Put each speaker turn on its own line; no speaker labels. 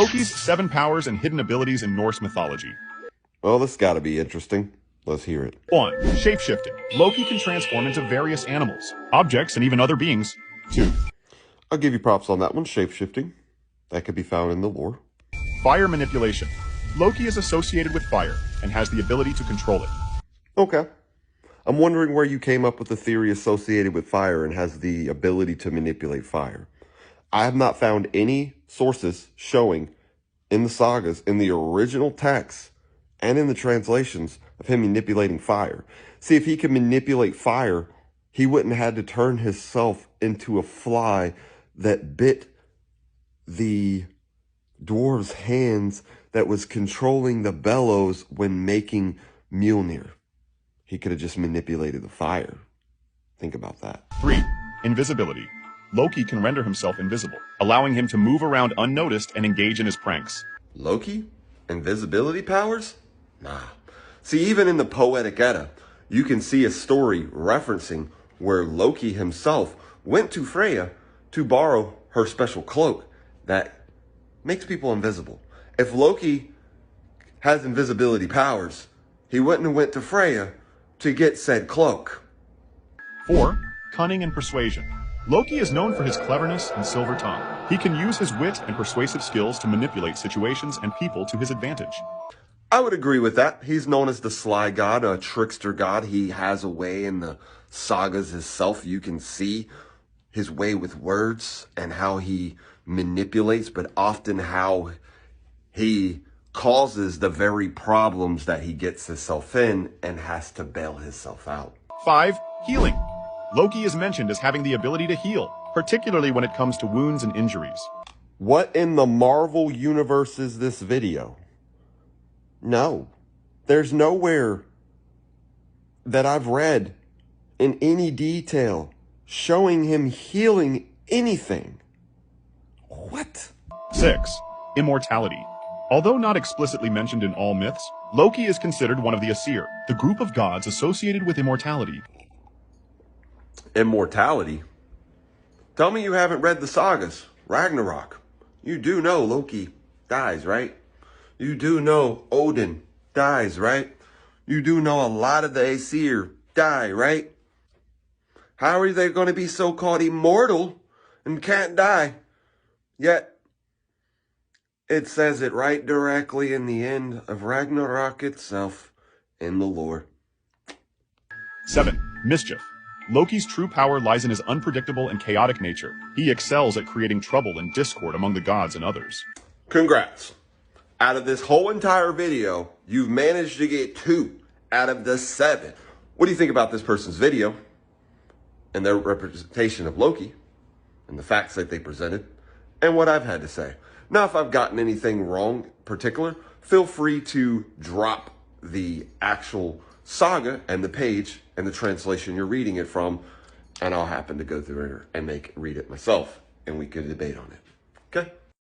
Loki's 7 powers and hidden abilities in Norse mythology.
Well, this gotta be interesting. Let's hear it.
1. Shapeshifting. Loki can transform into various animals, objects, and even other beings. 2.
I'll give you props on that one, shapeshifting. That could be found in the lore.
Fire manipulation. Loki is associated with fire and has the ability to control it.
Okay. I'm wondering where you came up with the theory associated with fire and has the ability to manipulate fire. I have not found any sources showing in the sagas, in the original text, and in the translations of him manipulating fire. See, if he could manipulate fire, he wouldn't have had to turn himself into a fly that bit the dwarves' hands that was controlling the bellows when making Mjolnir. He could have just manipulated the fire. Think about that.
3. Invisibility. Loki can render himself invisible, allowing him to move around unnoticed and engage in his pranks.
Loki? Invisibility powers? Nah. See, even in the Poetic Edda, you can see a story referencing where Loki himself went to Freya to borrow her special cloak that makes people invisible. If Loki has invisibility powers, he wouldn't have went to Freya to get said cloak.
4. Cunning and persuasion. Loki is known for his cleverness and silver tongue. He can use his wit and persuasive skills to manipulate situations and people to his advantage.
I would agree with that. He's known as the sly god, a trickster god. He has a way in the sagas himself. You can see his way with words and how he manipulates, but often how he causes the very problems that he gets himself in and has to bail himself out.
5. Healing. Loki is mentioned as having the ability to heal, particularly when it comes to wounds and injuries.
What in the Marvel universe is this video? No, there's nowhere that I've read in any detail showing him healing anything. What?
6. Immortality. Although not explicitly mentioned in all myths, Loki is considered one of the Aesir, the group of gods associated with immortality.
Immortality? Tell me you haven't read the sagas, Ragnarok. You do know Loki dies, right? You do know Odin dies, right? You do know a lot of the Aesir die, right? How are they going to be so-called immortal and can't die? Yet, it says it right directly in the end of Ragnarok itself in the lore.
7. Mischief. Loki's true power lies in his unpredictable and chaotic nature. He excels at creating trouble and discord among the gods and others.
Congrats. Out of this whole entire video, you've managed to get 2 out of the 7. What do you think about this person's video and their representation of Loki and the facts that they presented and what I've had to say? Now, if I've gotten anything wrong in particular, feel free to drop the actual saga and the page and the translation you're reading it from, and I'll happen to go through it and read it myself, and we could debate on it. Okay?